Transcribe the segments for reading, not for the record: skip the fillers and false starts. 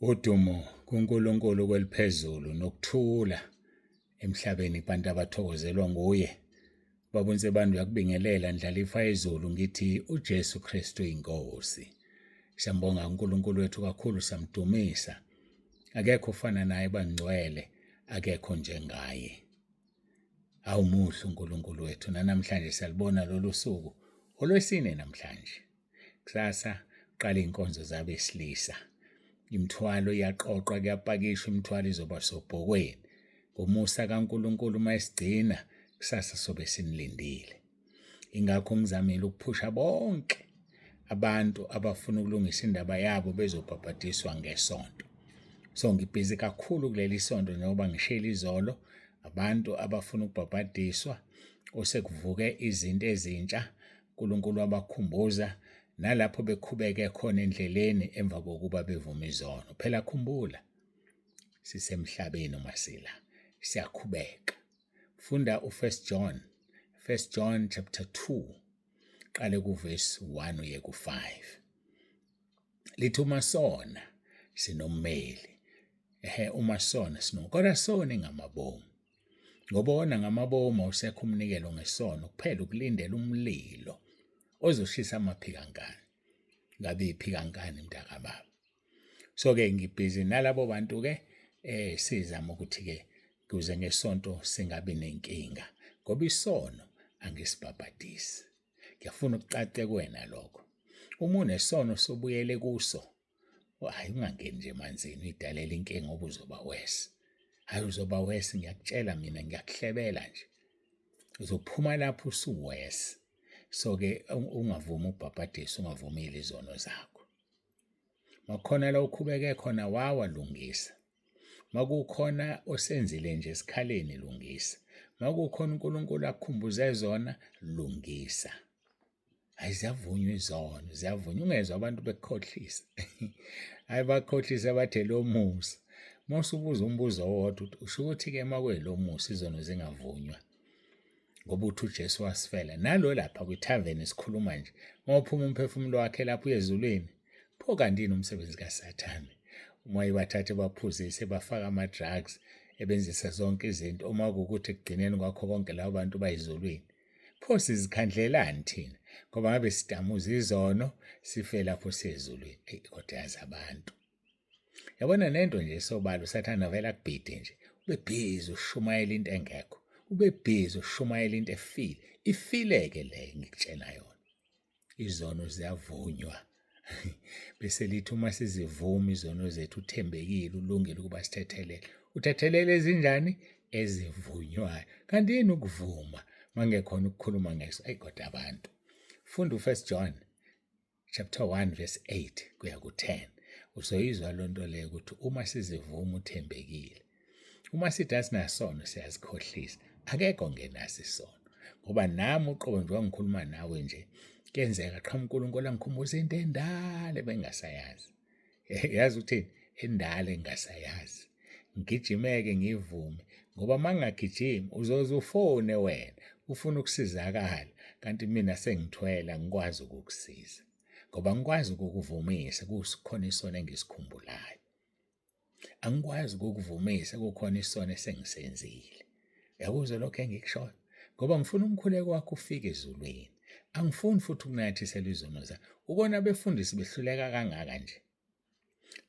Udumo kuNkulunkulu kweliphezulu nokuthula emhlabeni kubantu abathokozelwa nguye. Babonise bantu yakubingelela ndlalifa ezulu ngithi uJesu Kristu inkosi. Siyambonga uNkulunkulu wethu kakhulu, samdumisa. Akekho ufana naye bangcwele, akekho njengaye. Awumuhle uNkulunkulu wethu, namhlanje siyalibona lolu suku olwesine namhlanje. Kusasa qala inkonzo zabesilisa. Imithwalo iyaqoqwa, kuyapakishwa, imithwalo izoba sobhokweni. Ngomusa kaNkulunkulu mayesigcina kusasa sobe sinilindile. Ingakho ngizamile ukuphusha bonke abantu abafuna ukulungisa indaba yabo bezobhabhadiswa ngesonto. So ngibhizi kakhulu kuleli sonto njengoba ngishela izolo, abantu abafuna ukubhabhadiswa osekuvuke izinto ezintsha, uNkulunkulu abakhumbuza nalapho bekhubeke khona endleleni emva kokuba bevuma izono. Phela khumbula sisemhlabeni umasila, siyakhubeka. Funda u1 John chapter 2 qale kuverse 1 uye ku5. Lithi uma sona sinommeli, uma sona kodwa sona ngamabomu. Ngoba wona ngamabomu awusekho umnikelo ngesono, kuphela ukulindela umlilo ozoshisa amaphikankani. Ngabe iphikankani mntakababa. So-ke ngibhizi nalabo bantu-ke sizama ukuthi-ke kuze ngesonto singabi nenkinga, ngoba isono angisibhabhadisi. Ngiyafuna ukucace kuwena lokho. Uma unesono sobuyele kuso, hayi ungangeni nje emanzini uyidalela inkinga ngoba uzoba wese. Hayi uzoba wese, ngiyakutshela mina, ngiyakuhlebela nje. Uzophuma lapho usuwese. So-ke ungavumi ukubhabhadisa, ungavumile izono zakho. Makukhona la ukhubeke khona wawalungisa. Makukhona osenzile nje esikhaleni, lungisa. Makukhona uNkulunkulu akukhumbuze zona, lungisa. Hayi ziyavunywa izono, ziyavunywa. Ungezwe abantu bekukhohlisa. Hayi bakukhohlisa bathe lo musa. Mawusubuza umbuzo owodwa usho ukuthi-ke makuyilo musa izono zingavunywa. Ngoba uthi uJesu wasifela. Nalo lapha kwithaveni sikhuluma nje. Mawuphuma umphefumulo wakhe lapho uye ezulwini. Pho kantini umsebenzi kaSathane? Uma ibathathe baphuzise, bafaka ama-drugs, ebenzisa zonke izinto, uma kuwukuthi ekugcineni kwakho konke labo bantu bayizulwini. Pho sizikhandlelani thina? Ngoba ngabe sidamuza izono, sife lapho siyezulwini. Kodwa yazi abantu. Yabona nento nje sobala uSathane avela kubhide nje. Ube busy ushumayela into engekho. Ube busy ushumayela into efile. Ifileke le ngikutshela yona. Izono ziyavunywa. Bese lithi uma sizivuma izono zethu uthembekile, ulungile ukuba sithethelele. Uthethelele ezinjani? Ezivunywayo. Kanti yini ukuvuma mangekhona ukukhuluma ngeso? Kodwa abantu. Funda u1 John chapter 1 verse 8 kuya ku10. Uzoyizwa lonto leyo ukuthi uma sizivuma uthembekile. Uma sithi asinasono siyazikhohlisa. Akekho ngenaso isono. Ngoba nami uqobo nje wangikhuluma nawe nje, kuyenzeka qhamuka uNkulunkulu angikhumbuze into endala bengasayazi. Yazi uthini? Endala engasayazi. Ngigijimeke ngivume, ngoba mangagijimi uzoze ufone wena, ufuna ukusizakala, kanti mina sengithwela ngikwazi ukukusiza. Ngoba ngikwazi ukukuvumisa kukhona isono engisikhumbulayo. Angikwazi ukukuvumisa kukhona isono esengisenzile. Uyakuzwa lokho engikushoyo? Ngoba ngifuna umkhuleko wakho ufike ezulwini. Angifuni futhi ukunathisela izono zakho. Ubona abefundisi behluleka kangaka nje.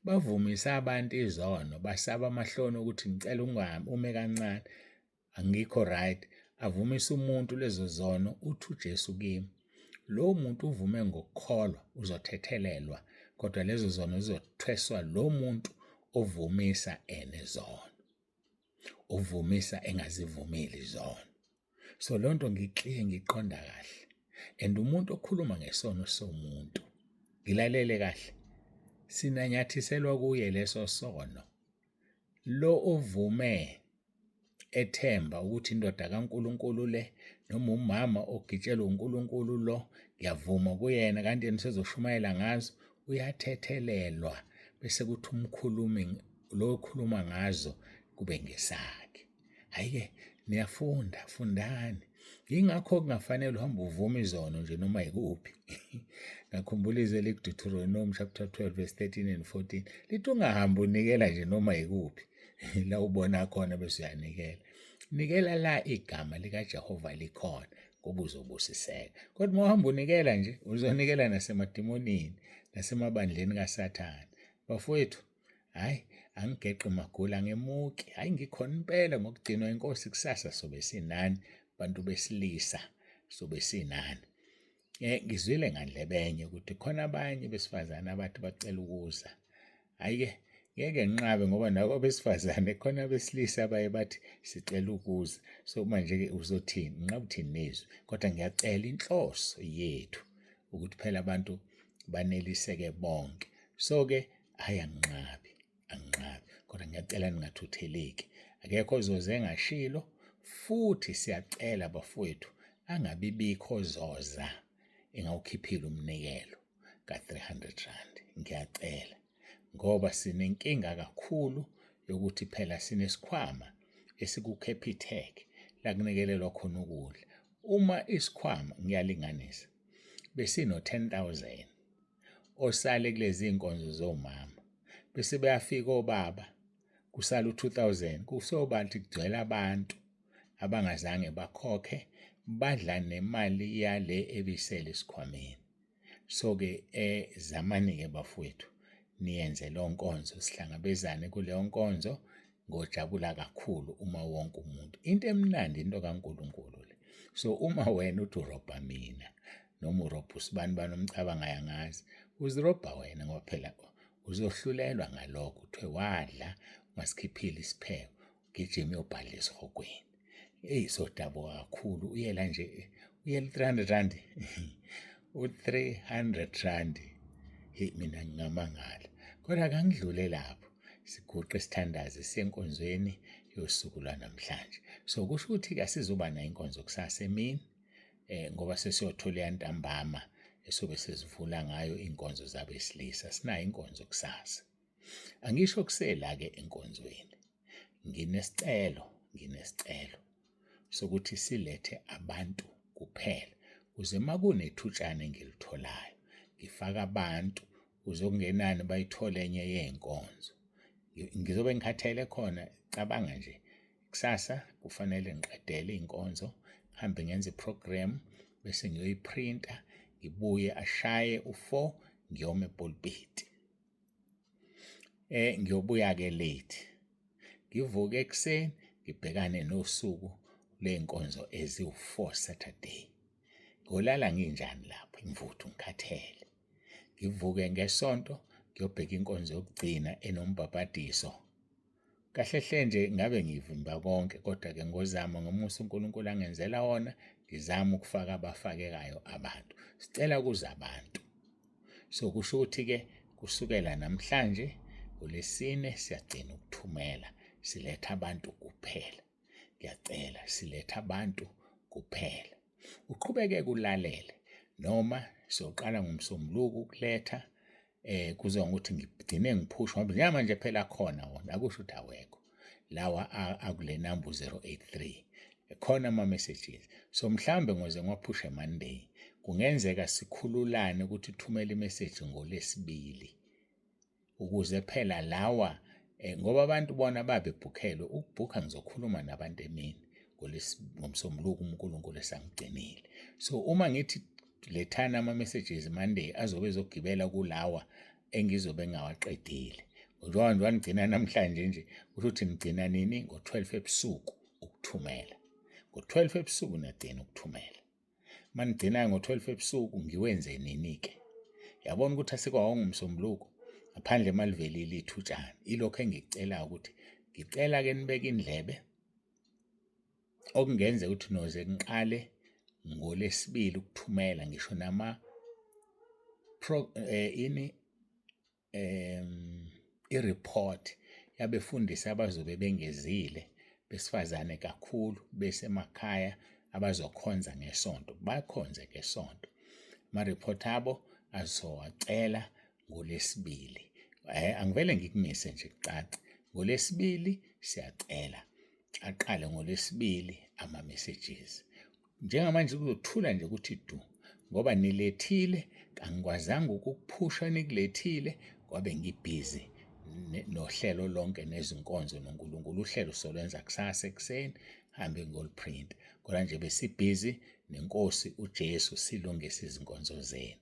Bavumisa abantu izono, basaba amahloni ukuthi ngicela ume kancane, angikho right. Avumisa umuntu lezo zono, uthi uJesu kimi. Lo muntu uvume ngokukholwa uzothethelelwa, kodwa lezo zono zizothweswa lo muntu ovumisa enezono. Uvumisa engazivumeli izono. So lonto ngiqonda kahle. And umuntu okhuluma ngesono somuntu, ngilalele kahle, sinanyathiselwa kuye leso sono. Lo ovume ethemba ukuthi indoda kaNkulunkulu le, noma umama ogitshelwa uNkulunkulu lo, ngiyavuma kuyena, kanti yena usezoshumayela ngazo, uyathethelelwa. Bese kuthi umkhulumi lo okhuluma ngazo kube ngesakhe. Hayi-ke niyafunda, fundani. Yingakho kungafanele uhambe uvuma izono nje noma yikuphi. Ngakhumbula izwi likuDuteronomy chapter 12 verse 13 and 14 lithi ungahambi unikela nje noma yikuphi la ubona khona bese uyanikela. Nikela la igama likaJehova likhona ngoba uzobusiseka. Kodwa uma uhamba unikela nje uzonikela nasemadimonini nasemabandleni kaSathane. Bafowethu, hayi angigeqi magula ngemuki, hayi ngikhona impela ngokugcinwa inkosi kusasa sobe sinani bantu besilisa sobe sinani. Ngizwile ngandlebenye ukuthi khona abanye besifazane abathi bacela ukuza. Hhayi-ke ngeke nginqabe ngoba nabo besifazane khona besilisa abaye bathi sicela ukuza. So manje-ke uzothini? Nginqaba uthini nezwi? Kodwa ngiyacela inhloso yethu ukuthi phela abantu baneliseke bonke. So-ke hhayi anginqabi kodwa ngiyacela ningathutheleki. Akekho ozoze engashilo futhi siyacela bafowethu angabibikho ozoza engawukhiphile umnikelo ka-R300. Ngiyacela ngoba sinenkinga kakhulu yokuthi phela sinesikhwama esikuCapitec la kunikelelwa khona ukudla. Uma isikhwama ngiyalinganisa besino-10,000 osale kulezi inkonzo zomama bese beyafika obaba kusala u-2,000 kusobala kugcwele abantu abangazange bakhokhe badla nemali yale ebisele esikhwameni. So-ke zamani-ke bafowethu niyenze leyo nkonzo sihlangabezane kuleyo nkonzo ngojabula kakhulu uma wonke umuntu. Into emnandi into kaNkulunkulu le. So uma wena uthi urobha mina noma urobha usibani bani omcabanga yangazi uzirobha wena ngoba phela uzohlulelwa ngalokho kuthiwe wadla ungasikhiphile isipheko gijima uyobhadla esihogweni. Sodabuka kakhulu uyela nje uyela R300 u-R300. Hey mina ngingamangala kodwa akangidlule lapho siguqe isithandazi senkonzweni yosuku lwanamhlanje. So kusho ukuthi-ke asizoba nayo inkonzo kusasa emini ngoba sesiyothola yantambama esobe sesivula ngayo inkonzo zabesilisa. Sinayo inkonzo kusasa. Angisho kusela-ke enkonzweni. Nginesicelo sokuthi silethe abantu kuphela kuze makunethutshana engilitholayo ngifaka abantu kuzokungenani bayithole enye yenkonzo. Ngizobe ngikhathele khona cabanga nje kusasa kufanele ngiqedele inkonzo ngihambe ngenze iprogram bese ngiyoyiprinta ngibuye ashaye u4 ngiyoma epulpit. Ngiyobuya-ke late ngivuke ekuseni ngibhekane nosuku ley'nkonzo eziwu4 Saturday. Ngolala nginjani lapho imvuthu ngikhathele. Ngivuke ngesonto ngiyobheka inkonzo yokugcina enombhabhadiso. Kahle hle nje ngabe ngivimba konke kodwa-ke ngozama ngomusa uNkulunkulu angenzela wona ngizama ukufaka abafakekayo abantu. Sicela kuze abantu. So kusho ukuthi-ke kusukela namhlanje uLesine siyagcina ukuthumela siletha abantu kuphela. Ngiyacela siletha abantu kuphela. Uqhubeke kulalele noma soqala ngomsombuluko ukuletha kuzwa ukuthi ngigcine ngiphushwa ngoba njengamanje phela khona wona akusho ukuthi awekho lawa akule number 083 khona ama-messages. So mhlambe ngoze ngiwaphushe Monday kungenzeka sikhululane ukuthi uthumele imessage ngoLesibili ukuze phela lawa ngoba abantu bona babebhukhelwe ukubhukha ngizokhuluma nabantu emini ngomsombuluko uNkulunkulu esangigcinile. So uma ngithi lethana ama-messages Monday azobe ezogibela kulawa engizobe ngawaqedile. Njengoba ngigcina namhlanje nje kusho ukuthi ngigcina nini ngo-12 ebusuku ukuthumela. Ngo-12 ebusuku nagcina ukuthumela. Manigcina ngo-12 ebusuku ngiwenze nini-ke? Yabona ukuthi asikwawongumsombuluko ngaphandle malivelile ithutshana. Ilokho engikucela ukuthi ngicela-ke nibeke indlebe okungenza ukuthi noze ngiqale ngoLesibili ukuthumela ngisho i-report yabefundisi abazobe bengezile besifazane kakhulu besemakhaya abazokhonza ngesonto bakhonze ngesonto. Ama-report abo azowacela ngoLesibili. Angivele ngikumise nje kucace ngoLesibili siyacela aqale ngoLesibili ama-messages. njengamanje kuzothula nje ukuthi du, ngoba nilethile, kangikwazanga ukukuphusha nikulethile, ngoba ngibhizi nohlelo lonke nezinkonzo noNkulunkulu. Uhlelo solwenza kusasa ekuseni, hambe ngoliprint. Kodwa nje besibhizi nenkosi uJesu silungisa izinkonzo zenu.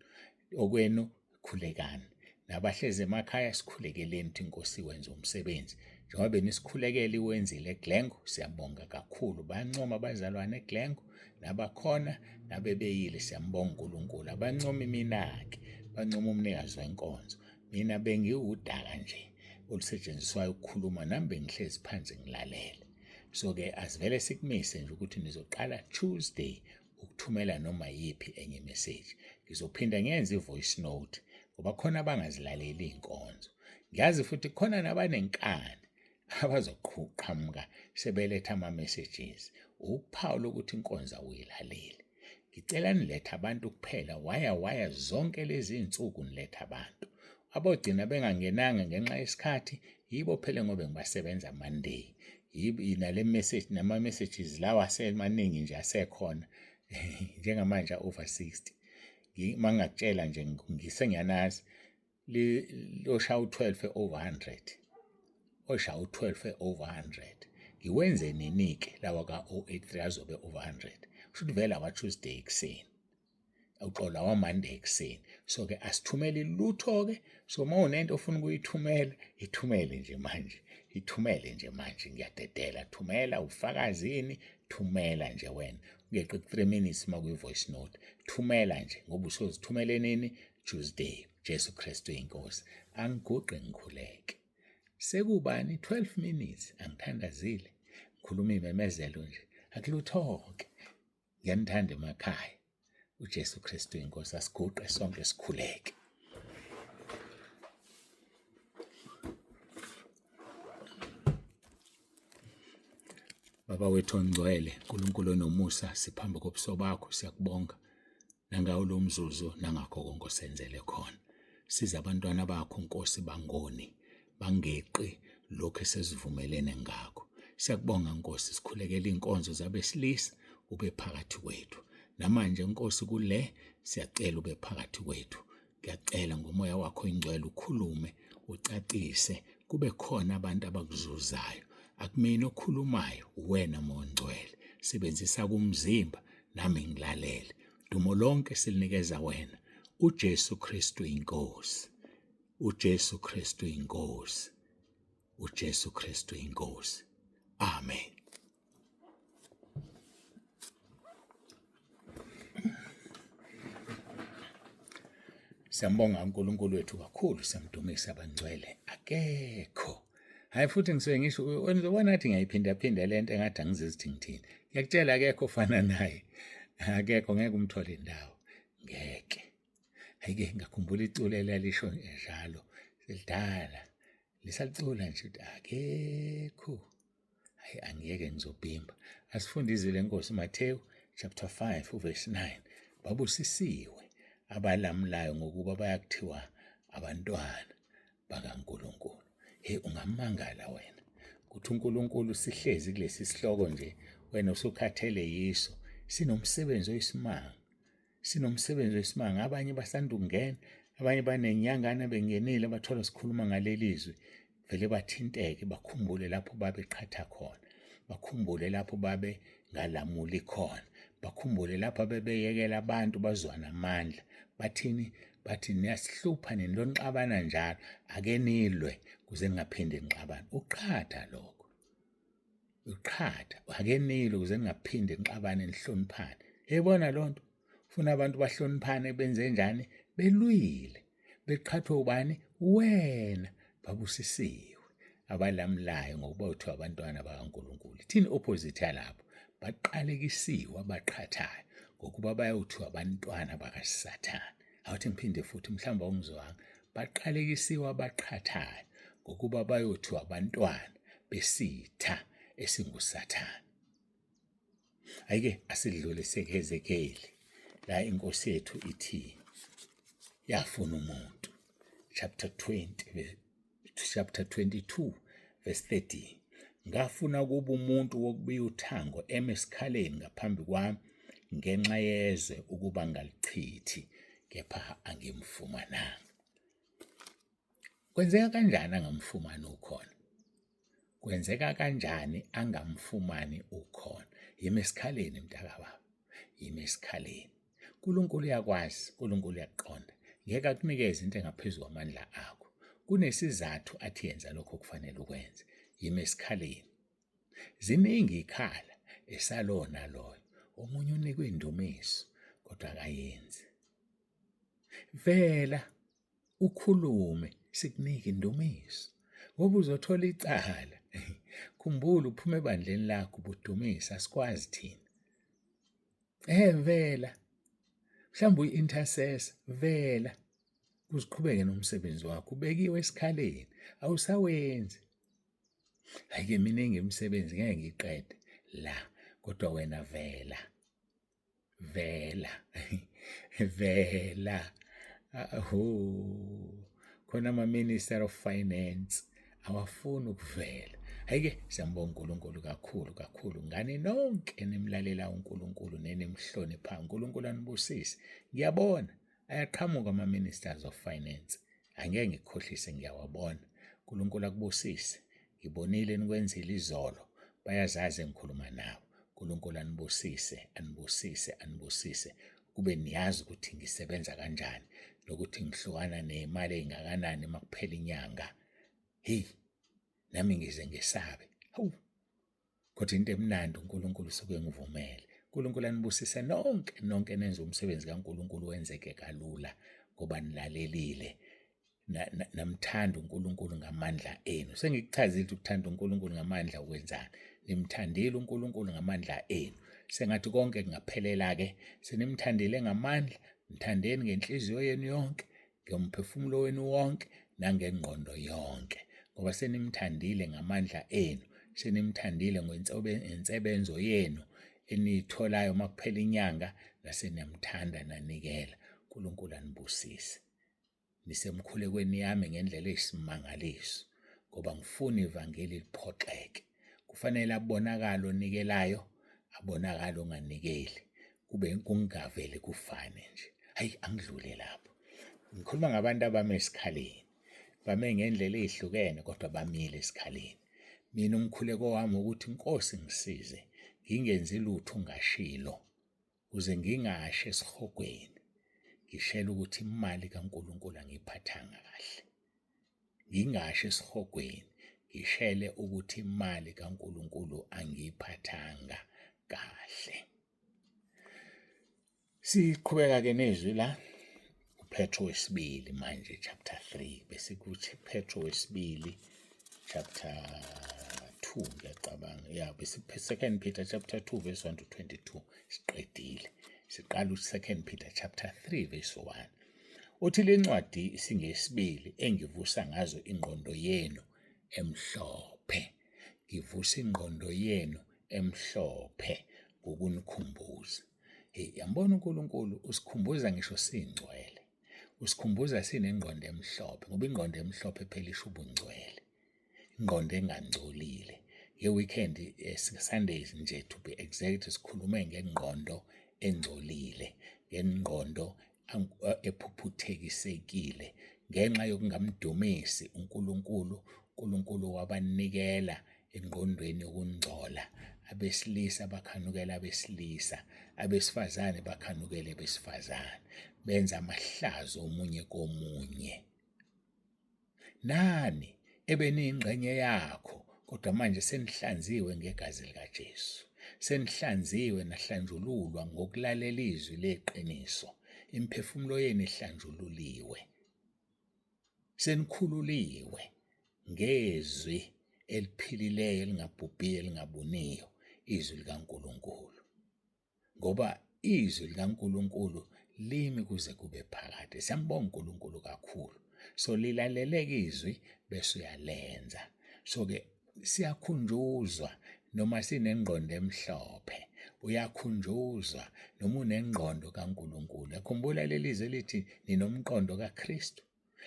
Okwenu khulekani. Nabahlezi emakhaya sikhulekeleni ukuthi inkosi wenza umsebenzi. Njengoba benisikhulekela iwenzile eGlencoe, siyabonga kakhulu. Bayancoma abazalwane eGlencoe, nabakhona nabebeyile, siyambonga uNkulunkulu. Abancoma mina-ke, bancoma umnikazi wenkonzo. Mina bengiwudaka nje olusetshenziswayo ukukhuluma, nami bengihlezi phansi ngilalele. So-ke asivele sikumise nje ukuthi nizoqala Tuesday ukuthumela noma yiphi enye imessage. Ngizophinda ngenze i-voice note ngoba khona abangazilaleli iy'nkonzo. Ngiyazi futhi khona nabanenkani abazoqhamuka sebeletha ama-messages. Uphawu lokuthi inkonzo awuyilaleli. Ngicela nilethe abantu kuphela, waya zonke lezi iy'nsuku niletha abantu. Abogcina bengangenanga ngenxa yesikhathi, yibo phela ngoba ngibasebenza Monday. Nale message nama-messages lawa asemaningi nje asekhona njengamanje over 60. Mangakutshela nje ngisengiyanazi loshaya u-12 over 100. Oshaya u-12 over 100. Ngiwenze nini-ke lawa ka-083 azobe over 100. Kushuthi vele awa-Tuesday ekuseni. Awuxola wa-Monday ekuseni. So-ke asithumele lutho-ke. So uma unento ofuna ukuyithumela, ithumele nje manje. Ithumele nje manje, ngiyadedela. Thumela ufakazini, thumela nje wena. Ungeqi 3 minutes uma kuyi-voice note. Thumela nje ngoba usozithumele nini? Tuesday. Jesu Kristu inkosi. Angiguqe ngikhuleke. Sekubani 12 minutes angithandazile. Ngikhuluma imemezelo nje. Akulutho-ke. Ngiyanithanda emakhaya. uJesu Kristu inkosi. Asiguqe sonke sikhuleke. Baba wethu ongcwele, uNkulunkulu onomusa, siphambi kobuso bakho siyakubonga nangawo lo mzuzu nangakho konke osenzele khona. Siza abantwana bakho Nkosi bangoni, bangeqi lokho esesivumelene ngakho. Siyakubonga Nkosi, sikhulekela inkonzo zabesilisa ube phakathi kwethu. Namanje Nkosi kule siyacela ube phakathi kwethu. Ngiyacela ngomoya wakho ingcwele ukhulume, ucacise, kube khona abantu abakuzuzayo. Akumina okhulumayo, wena Moya sebenzisa kumzimba nami ngilalele. Dumo lonke silinikeza wena, uJesu Kristu inkosi. uJesu Kristu inkosi. uJesu Kristu inkosi. Amen. Siyambonga uNkulunkulu wethu kakhulu, siyamdumisa abangcwele. Akekho. Hayi futhi ngisuke ngisho wena ngathi ngiyayiphinda lento engathi angizithi ngithini. Ngiyakutshela akekho ofana naye. Akekho, ngeke umthole indawo. Ngeke. Hayike ngakhumbula iculo elalisho njalo. Selidala. Lisalicula nje ukuthi akekho. Hayi angiyeke ngizobhimba. Asifunde izwi Nkosi Mateyu chapter 5 verse 9. Babusisiwe abalamulayo ngokuba bayakuthiwa abantwana bakaNkulunkulu. Ungamangala wena kuthi uNkulunkulu sihlezi kulesi sihloko nje, wena usukhathele yiso. Sinomsebenzi oyisimanga. Sinomsebenzi oyisimanga. Abanye basanda ukungena, abanye banenyangana bengenile bathola sikhuluma ngalelizwi. Vele bathinteke, bakhumbule lapho babeqhatha khona. Bakhumbule lapho babe ngalamuli khona. Bakhumbule lapho bebeyekela abantu bazwana amandla. Bathini? Bathi niyasihlupha nilonxabana njalo, ake nilwe kuze ningaphinde nixabane. Uqhatha lokho. Uqhatha. Ake nilwe kuze ningaphinde nixabane nihloniphane. Yebona lonto. Ufuna abantu bahloniphane benze njani? Belwile. Beqhathwa ubani? Wena. Babusisiwe abalamulayo ngokuba uthiwa abantwana bakaNkulunkulu. Thini opposite yalapho? Baqalekisiwe abaqhathayo ngokuba bayawuthiwa abantwana bakaSathane. Awuthi ngiphinde futhi mhlawumbe ungizwanga. Baqalekisiwe abaqhathayo ngokuba bayothiwa abantwana besitha esinguSathane. Ayike asidlule sekezekeli la inkosi yethu ithi yafuna umuntu. Chapter 22 verse 30. Ngafuna kuba umuntu wokubiya uthango emesikhaleni ngaphambi kwami, ngenxa yezwe ukuba ngalichithi kepha angimfumananga. Kwenzeka kanjani angamfumani ukhona? Kwenzeka kanjani angamfumani ukhona? Yimi esikhaleni mntakababa, yimi esikhaleni. uNkulunkulu uyakwazi, uNkulunkulu uyaqonda. Ngeke akunikeze into engaphezulu kwamandla akho. Kunesizathu athi yenza lokho okufanele ukwenze. Yimi esikhaleni. Ziningi ikhala esalona loyo. Omunye unikwe indumiso kodwa akayenzi. Vela ukhulume sikunike indumiso. Ngoba uzothola icala. Khumbula uphuma ebandleni lakho ubudumisa asikwazi thina. Vela. Mhlawumbe uyi-intercessor, vela. Uziqhubeke nomsebenzi wakho. Ubekiwe esikhaleni. Awusawenzi. Hhayi-ke mina engimisebenzi ngeke ngiqede la. Kodwa wena vela. Vela. Vela. Khona ama-Minister of Finance awafuni ukuvela. Hhayi-ke siyambonga uNkulunkulu kakhulu kakhulu. Ngani nonke nimlalela uNkulunkulu nenimhloniphayo. uNkulunkulu anibusise. Ngiyabona ayaqhamuka ama-Ministers of Finance. Angeke ngikukhohlise, ngiyawabona. uNkulunkulu akubusise. Ngibonile nikwenzile izolo. Bayazazi engikhuluma nabo. uNkulunkulu anibusise, anibusise, anibusise. Kube niyazi ukuthi ngisebenza kanjani nokuthi ngihlukana nemali engakanani makuphela inyanga. Hey, nami ngize ngesabe. Hawu. Kodwa into emnandi uNkulunkulu usuke ngivumele. uNkulunkulu anibusise nonke nenze umsebenzi kaNkulunkulu wenzeke kalula ngoba nilalelile. Namthanda uNkulunkulu ngamandla enu. Sengikuchazile ukuthi ukuthanda uNkulunkulu ngamandla ukwenzani. Nimthandile uNkulunkulu ngamandla enu. Sengathi konke kungaphelela-ke. Senimthandile ngamandla, mthandeni ngenhliziyo yenu yonke, ngomphefumulo wenu wonke, nangengqondo yonke. Ngoba senimthandile ngamandla enu, senimthandile ngensebenzo yenu eniyitholayo makuphela inyanga, naseniyamthanda nanikela. uNkulunkulu anibusise. Nisemkhulekweni yami ngendlela eyisimangaliso ngoba ngifuna ivangeli liphoxeke. Kufanele abonakala onikelayo, abonakala onganikeli. Kube kungavele kufane nje. Hayi, angidlule lapho. Ngikhuluma ngabantu abame esikhaleni. Bame ngendlela ezihlukene kodwa bamile esikhaleni. Mina umkhuleko wami ukuthi Nkosi ngisize, ngingenzi lutho ungashilo, uze ngingashe esihogweni. Ngishela ukuthi imali kaNkulunkulu angiyiphathanga kahle. Ngingashe esihogweni, ngishele ukuthi imali kaNkulunkulu angiyiphathanga kahle. Siqhubeka-ke nezwi la uPetro wesibili manje chapter 3 bese kuthi Petro wesibili chapter 2 ngiyacabanga. Yeah, bese 2 Peter chapter 2 verse 1 to 22 siqedile. Siqala u2 Peter chapter 3 verse 1. Uthi le ncwadi isingesibili engivusa ngazo ingqondo yenu emhlophe. Ngivusa ingqondo yenu emhlophe ngokunikhumbuza. Yambona uNkulunkulu usikhumbuza ngisho singcwele. Usikhumbuza sinengqondo emhlophe ngoba ingqondo emhlophe phela isho ubungcwele. Ingqondo engangcolile. Ye-weekend Sundays nje to be exact sikhulume ngengqondo engcolile, ngengqondo ephuphuthekisekile ngenxa yokungamdumisi uNkulunkulu wabanikela engqondweni yokungcola. Abesilisa bakhanukela abesilisa, abesifazane bakhanukele abesifazane, benza amahlazo omunye komunye. Nani ebeniyingxenye yakho kodwa manje senihlanziwe ngegazi likaJesu. Senihlanziwe nahlanjululwa ngokulalela izwi leqiniso. Imphefumulo yenu ihlanjululiwe. Senikhululiwe ngezwi eliphilileyo elingabhubhiyo elingabuniyo, izwi likaNkulunkulu. Ngoba izwi likaNkulunkulu limi kuze kube phakade. Siyambonga uNkulunkulu kakhulu. So lilaleleke izwi bese uyalenza. So-ke siyakhunjuzwa noma sinengqondo emhlophe. Uyakhunjuzwa noma unengqondo kaNkulunkulu. Yakhumbula leli zwi lithi ninomqondo kaKristu.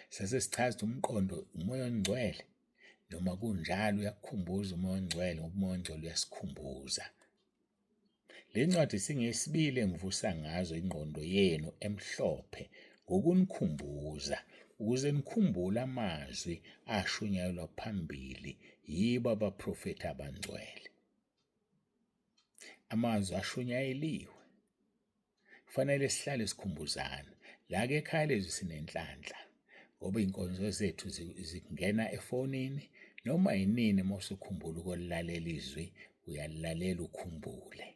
Sasesichaza ukuthi umqondo umoya ongcwele. Noma kunjalo uyakukhumbuza umoya ongcwele ngoba umoya ongcwele uyasikhumbuza. Le ncwadi singeyesibili engivusa ngazo ingqondo yenu emhlophe ngokunikhumbuza ukuze nikhumbule amazwi ashunyayelwa phambili yibo abaprofeti abangcwele. Amazwi ashunyayeliwe. Kufanele sihlale sikhumbuzana. La-ke ekhaya lethu sinenhlanhla ngoba iy'nkonzo zethu zingena efonini noma yinini uma usukhumbula ukulalela izwi uyalilalela ukhumbule.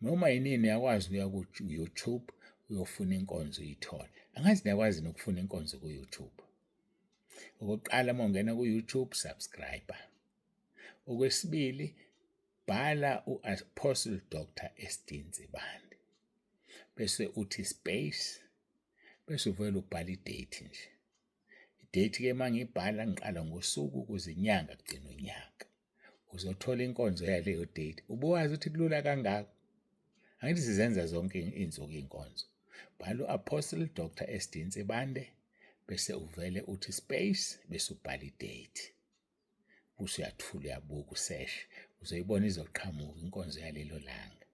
Noma yinini uyakwazi ukuya ku-YouTube uyofuna inkonzo uyithole. Angazi niyakwazi nokufuna inkonzo ku-YouTube. Okokuqala uma ungena ku-YouTube subscribe. Okwesibili bhala u-Apostle Dr. S.D. Nzibande. Bese uthi space bese uvela ubhala idate nje. Idate-ke uma ngibhala ngiqala ngosuku kuze inyanga kugcina unyaka. Uzothola inkonzo yaleyo date. Ubuwazi ukuthi kulula kangaka. Angithi sizenza zonke insuku inkonzo. Bhala u-Apostle Dr. S.D. Nzibande bese uvele uthi space bese ubhala idate. Usuyathula uyabuka useshe uzoyibona izoqhamuka inkonzo yalelo langa.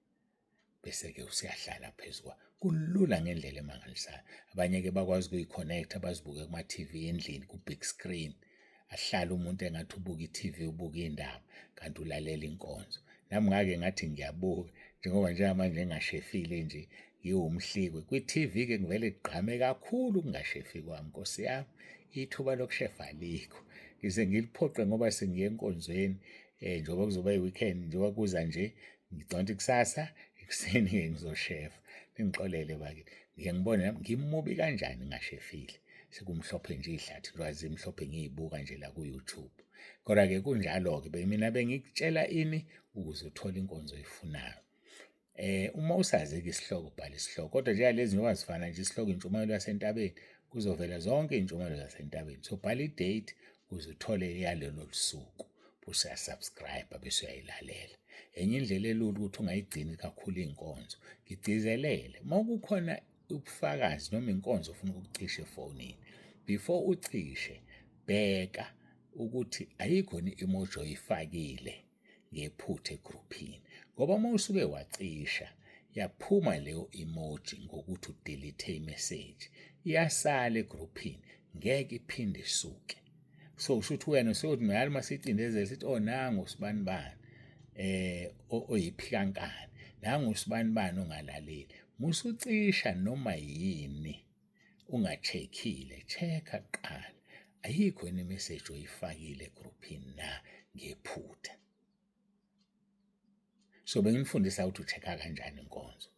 Bese-ke usiyahlala phezukwa. Kulula ngendlela emangalisayo. Abanye-ke bakwazi ukuyiconnect abazibuke kuma-TV endlini ku-big screen. Ahlala umuntu engathi ubuka i-TV ubuka indaba kanti ulalela inkonzo. Nami ngake ngathi ngiyabuka njengoba njengamanje ngingashefile nje ngiwumhlikwe. Kwi-TV-ke ngivele gqame kakhulu ukungashefi kwami. Nkosi yami ithuba lokushefa alikho. Ngize ngiliphoqe ngoba sengiye enkonzweni njengoba kuzoba yi-weekend njengoba kuza nje ngiconta kusasa ekuseni-ke ngizoshefa. Ningixolele bakithi. Ngike ngibone nami ngimubi kanjani ngashefile. Sekumhlophe nje ihlathi lwazi imhlophe ngiyibuka nje la ku-YouTube. Kodwa-ke kunjalo-ke mina bengikutshela ini ukuze uthole inkonzo oyifunayo. Uma usazi-ke isihloko bhala isihloko kodwa njengalezi njengoba zifana nje isihloko intshumayelo yasentabeni kuzovela zonke iy'ntshumayelo zasentabeni. So bhala idate ukuze uthole yalelo suku bese uyasubscribe bese uyayilalela. Enye indlela elula ukuthi ungayigcini kakhulu iy'nkonzo ngigcizelele uma kukhona ubufakazi noma inkonzo ufuna ukucisha efonini. Before ucishe bheka ukuthi ayikho i-emoji oyifakile ngephutha egruphini ngoba uma usuke wacisha yaphuma leyo emoji ngokuthi udelete imessage iyasala egruphini ngeke iphinde isuke. So usho ukuthi wena usuyothi mayali masicindezela sithi nangu usibani bani oyiphikankani nangu usibani bani ongalaleli. Musucisha noma yini ungacheckile checka kuqala ayikho yini imessage oyifakile egruphini na ngephutha. So bengifundisa ukuthi uchecka kanjani inkonzo.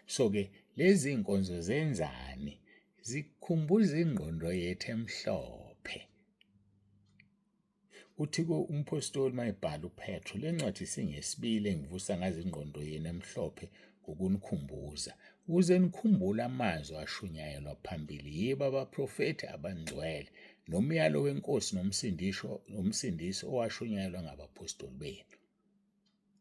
So-ke lezi inkonzo zenzani? Zikhumbuza ingqondo yethu emhlophe. Uthi umpostoli mayibhala uPetro le ncwadi singeyesibili engivusa ngazo ingqondo yenu emhlophe ngokunikhumbuza ukuze nikhumbule amazwi ashunyayelwa phambili yibo abaprofeti abangcwele nomyalo wenkosi nomsindisi owashunyayelwa ngabapostoli benu.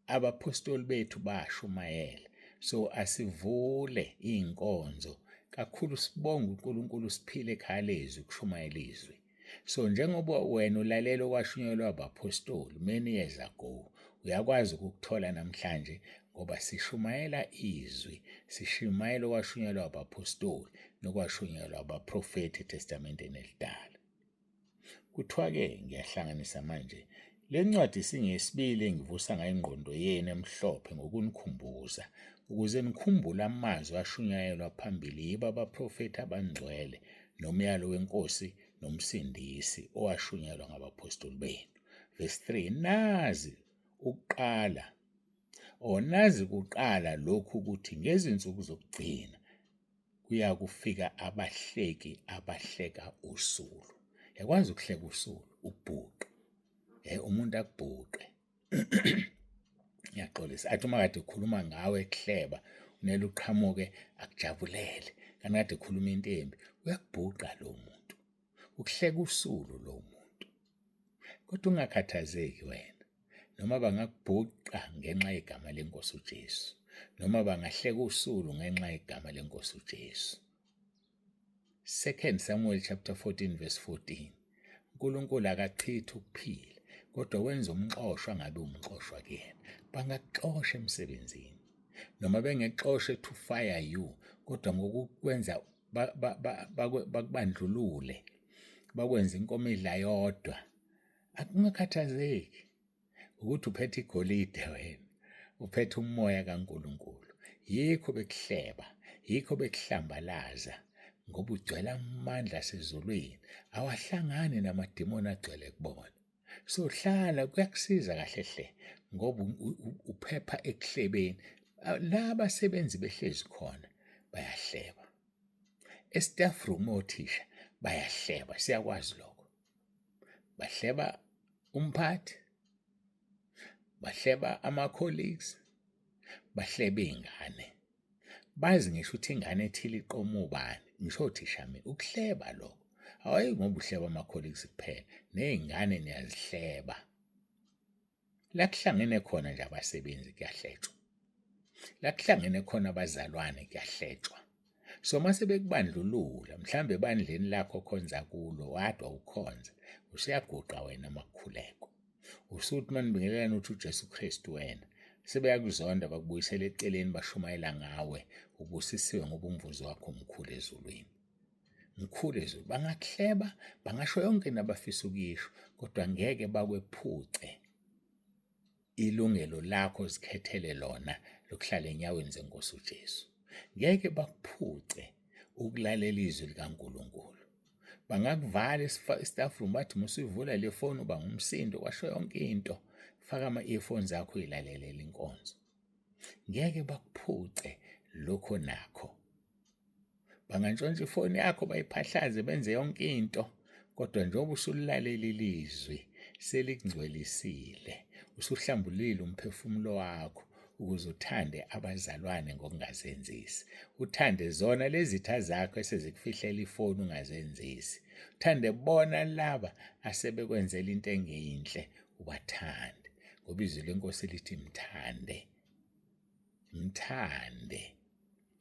Abapostoli bethu bashumayela. So asivule iy'nkonzo kakhulu sibonga uNkulunkulu siphile ekhaya lezwi kushumayela izwi. So njengoba wena ulalela okwashunyayelwa abapostoli many years ago uyakwazi ukukuthola namhlanje ngoba sishumayela izwi, sishumayela okwashunyayelwa abapostoli nokwashunyayelwa abaprofeti eTestamenteni Elidala. Kuthiwa-ke ngiyahlanganisa manje le ncwadi singeyesibili engivusa ngayo ingqondo yenu emhlophe ngokunikhumbuza ukuze nikhumbule amazwi ashunyayelwa phambili yibo abaprofeti abangcwele nomyalo wenkosi nomsindisi owashunyayelwa ngabapostoli benu. Verse 3 nazi kuqala lokhu ukuthi ngezinsuku zokugcina kuya kufika abahleki abahleka usulu. Yakwazi ukuhleka usulu ukubhuqa. Umuntu akubhuqe. Ngiyaxolisa athi uma kade ekhuluma ngawe ekuhleba unele uqhamuke akujabulele kanti kade ekhuluma into embi uyakubhuqa lo muntu. Ukuhleka usulu lo muntu. Kodwa ungakhathazeki wena noma bangakubhuqa ngenxa yegama lenkosi uJesu noma bangahleka usulu ngenxa yegama lenkosi uJesu. 2 Samuel chapter 14 verse 14. uNkulunkulu akachithi ukuphila kodwa wenza umxoshwa ngabe umxoshwa kuyena. Bangakuxosha emsebenzini noma bengexoshe to fire you, kodwa ngokukwenza bakubandlulule, bakwenza inkomidla yodwa, akungakhathazeki ukuthi uphethe igolide wena, uphethe umoya kaNkulunkulu. Yikho bekuhleba, yikho bekuhlambalaza, ngoba ugcwele amandla asezulwini, awahlangani namadimoni agcwele kubona. So hlala, kuyakusiza kahle hle, ngoba uphepha ekuhlebeni. Laba abasebenzi behlezi khona bayahleba. Estaff room othisha bayahleba, siyakwazi lokho. Bahleba umphathi, bahleba ama-colleagues, bahleba iy'ngane. Bazi ngisho ukuthi ingane ethile iqoma ubani, ngisho othisha mina, ukuhleba lokho. Hhayi ngoba uhleba ama-colleagues kuphela, ney'ngane niyazihleba. La kuhlangene khona nje abasebenzi kuyahletshwa. La kuhlangene khona abazalwane kuyahletshwa. So mase bekubandlulula, mhlambe ebandleni lakho khonza kulo, wadwa ukhonza, usuyaguqa wena makukhuleko. Usuthi manibingelelana uthi uJesu Kristu wena, sebeyakuzonda bakubuyisela eceleni bashumayela ngawe, ubusisiwe ngoba umvuzo wakho mkhulu ezulwini. Mkhulu ezulwini. Bangakuhleba, bangasho yonke into abafisa ukuyisho, kodwa ngeke bakwephuce ilungelo lakho zikhethele lona lokuhlala enyaweni zenkosi uJesu. Ngeke bakuphuce ukulalela izwi likaNkulunkulu. Bangakuvala i-staff room bathi musuyivula le phone uba ngumsindo, washo yonke into, faka ama-earphones akho uyilalelela inkonzo. Ngeke bakuphuce lokho nakho. Bangantshontsha ifoni yakho bayiphahlaze benze yonke into, kodwa njengoba usulilalela ilizwi selikungcwelisile, usuhlambulile umphefumulo wakho ukuze uthande abazalwane ngokungazenzisi. Uthande zona lezi zitha zakho esezikufihlela ifoni ungazenzisi. Uthande bona laba asebekwenzela into engeyinhle, ubathande. Ngoba izwi lenkosi lithi mthande. Mthande,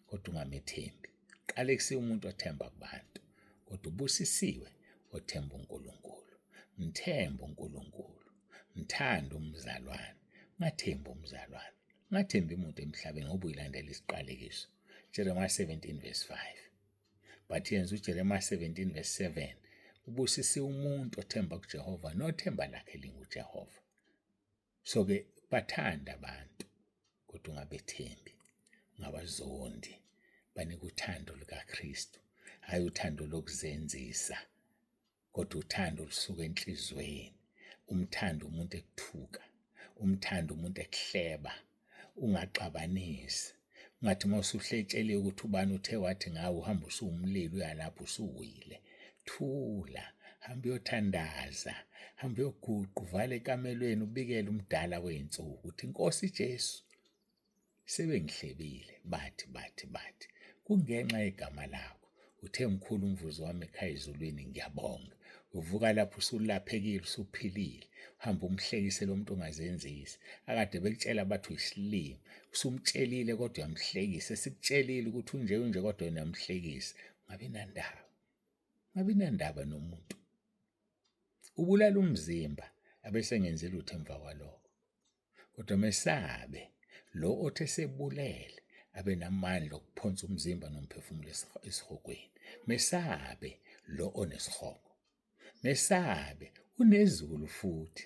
kodwa ungamethembi. Qale kusiwe umuntu othemba kubantu, kodwa ubusisiwe othemba uNkulunkulu. Mthembe uNkulunkulu, mthande umzalwane, ungathembi umzalwane. Ungathembi umuntu emhlabeni ngoba uyilandela isiqalekiso. Jeremiah 17 verse 5. But yenza uJeremiah 17 verse 7. Ubusisiwe umuntu othemba kuJehova nothemba lakhe linguJehova. So-ke bathanda abantu, kodwa ungabethembi, ungabazondi. Banika uthando lukaKristu, hayi uthando lokuzenzisa, kodwa uthando olusuka enhlizweni. Umthando umuntu ekuthuka, umthando umuntu ekuhleba, ungaxabanisi. Ungathi mawusuhletsheliwe ukuthi ubani uthe wathi ngawe uhamba usuwumlilo uyalapho usuwile. Thula, hamba uyothandaza, hamba uyoguqa, uvale ekamelweni ubikele umdala wey'nsuku ukuthi Nkosi Jesu, sebengihlebile, bathi. Kungenxa yegama lakho. Uthe mkhulu umvuzo wami ekhaya ezulwini, ngiyabonga. Uvuka lapho usulaphekile, usuphilile. Hamba umhlekise lo muntu ongazenzisi. Akade bekutshela bathi uyisilima. Usumtshelile kodwa uyamhlekisa. Sikutshelile ukuthi unje kodwa uyamhlekisa. Ngabi nandaba nomuntu. Ubulala umzimba abesengenzela lutho emva kwalokho. Kodwa mesabe lo othi esebulele abe namandla okuphonsa umzimba nomphefumulo esihogweni. Mesabe lo onesihogo. Mesabe unezulu futhi.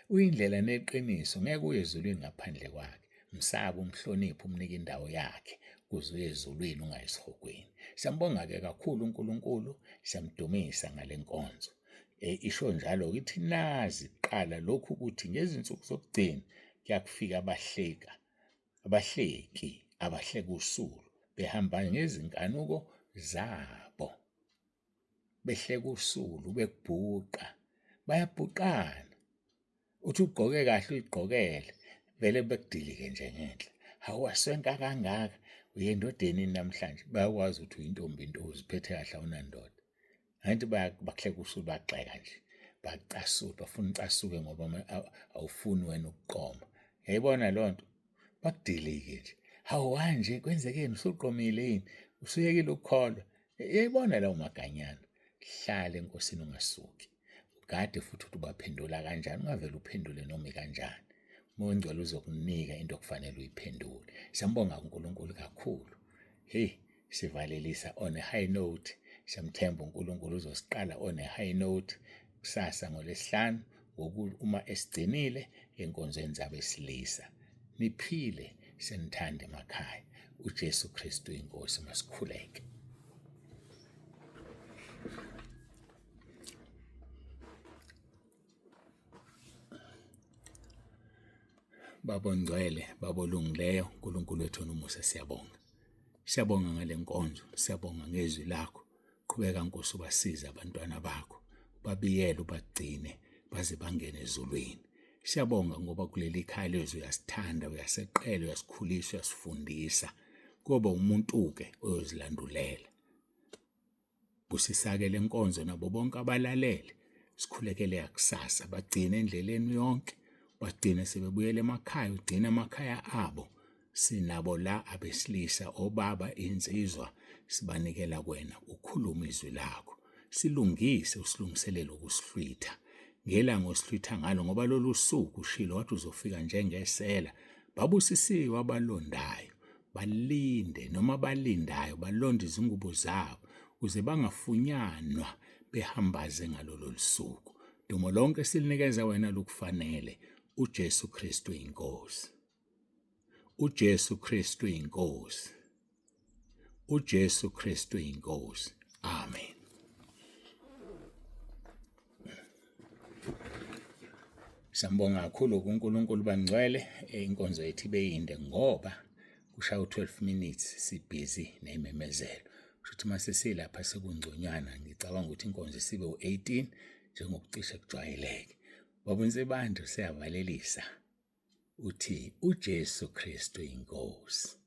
Uyindlela neqiniso, ngeke uye ezulwini ngaphandle kwakhe. Msabe, umhloniphe, umnike indawo yakhe kuze uye ezulwini ungayisihogweni. Siyambonga-ke kakhulu uNkulunkulu, siyamdumisa ngale nkonzo. Isho njalo ithi nazi kuqala lokhu ukuthi ngezinsuku zokugcina kuyakufika abahleki, abahleka usulu, behamba ngezinkanuko zabo. Behleka usulu, bekubhuqa, bayabhuqana. Uthi ugqoke kahle uyigqokele, vele bekudilike nje ngenhla. Hawaswenka kangaka, uye endodeni namhlanje. Bayakwazi ukuthi uyintombi into uziphethe kahle awunandoda. Anti bakuhleka usulu, bagxeka nje, bakucasula, bafuna ucasuke ngoba awufuni wena ukuqoma. Yayibona loo nto? Bakudilike nje. Hawu wanje kwenzekeni, usuqomile yini? Usuyekile ukukholwa? Yayibona lawo maganyana. Hlala enkosini ungasuki. Ugade futhi ukuthi ubaphendula kanjani, ungavele uphendule noma kanjani. uMoya oNgcwele uzokunika into okufanele uyiphendule. Siyambonga uNkulunkulu kakhulu. Hey, sivalelisa on a high note. Siyamthemba uNkulunkulu uzosiqala on a high note kusasa ngoLwesihlanu uma esigcinile enkonzweni zabesilisa. Niphile, senithande emakhaya. uJesu Kristu inkosi. Masikhuleke. Baba ongcwele, Baba olungileyo, uNkulunkulu wethu nomusa, siyabonga. Siyabonga ngale nkonzo, siyabonga ngezwi lakho. Qhubeka Nkosi ubasiza abantwana bakho, babiyele ubagcine baze bangene ezulwini. Siyabonga ngoba kuleli khaya lezwi uyasithanda, uyaseqela, uyasikhulisa, uyasifundisa. Kuba umuntu-ke oyozilandulela. Busisake le nkonzo nabo bonke abalalele, sikhulekele yakusasa, bagcine endleleni yonke, bagcine sebebuyela emakhaya, ugcine amakhaya abo. Sinabo la abesilisa, obaba, insizwa, sibanikela kwena, ukhuluma izwi lakho. Silungise, usilungiselele ukusihlwitha. Ngelanga osihlwitha ngalo, ngoba lolu suku ushilo wathi uzofika njengesela. Babusisiwe abalondayo, balinde noma balindayo, balonde izingubo zabo, ukuze bangafunyanwa behambaze ngalolu suku. Dumo lonke silinikeza wena lukufanele. uJesu Kristu inkosi. uJesu Kristu inkosi. uJesu Kristu inkosi. Amen. Sambonga kakhulu uNkulunkulu bangcwele. Inkonzo yethu ibeyinde ngoba kushaya 12 minutes sibhizi nememezelo. Kushuthi mase silapha sekungconywana, ngicabanga ukuthi inkonzo sibe u18 njengokucishe kujwayeleke. Baba uNsibando siyavalelisa uthi uJesu Kristu inkosi.